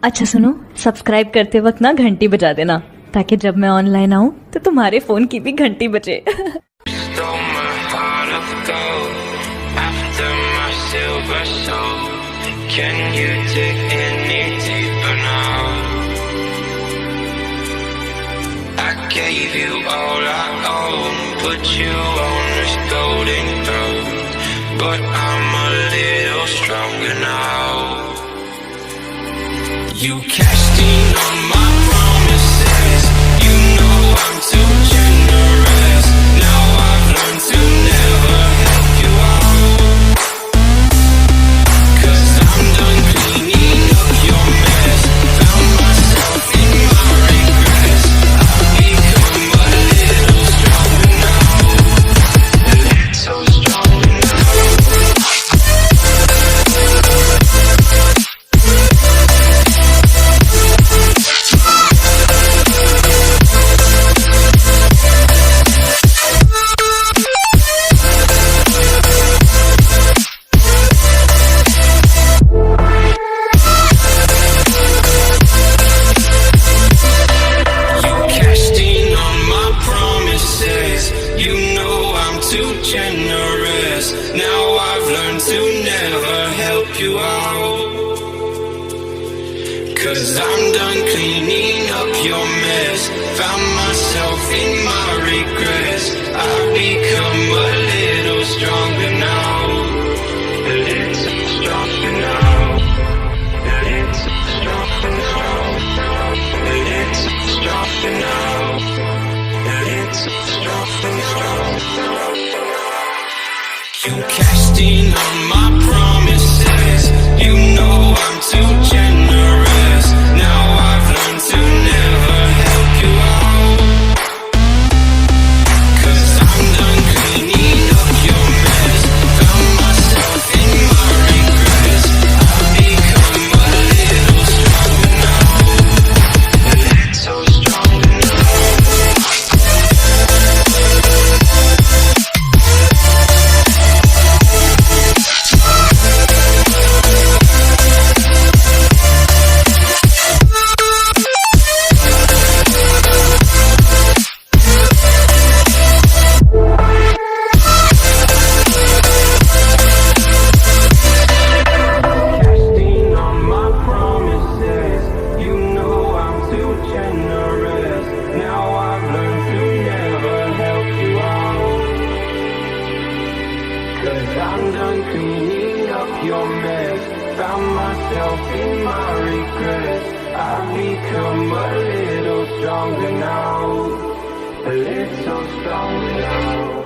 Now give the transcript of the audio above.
अच्छा सुनो, सब्सक्राइब करते वक्त ना घंटी बजा देना ताकि जब मैं ऑनलाइन आऊँ तो तुम्हारे फोन की भी घंटी बजे। Gave you all I own, put you on this golden throne, but I'm a little stronger now. You cashed in on my promises, you know I'm too generous. Now I've learned to never help you out, 'cause I'm done cleaning up your mess. Found myself in my regrets. I've become a little stronger now, a little stronger now. Too generous. Now I've learned to never help you out, 'cause I'm done cleaning up your mess. Found myself in my regrets. I've become a little stronger now, a little stronger now, a little stronger now, a little stronger now, a little stronger now. You cashed in on my promises, you know I'm too generous. Now I've learned to never help you out, 'cause I'm done cleaning up your mess. Found myself in my regrets. I've become a little stronger now, a little stronger now. I'm done cleaning up your mess. Found myself in my regrets. I've become a little stronger now, a little stronger now.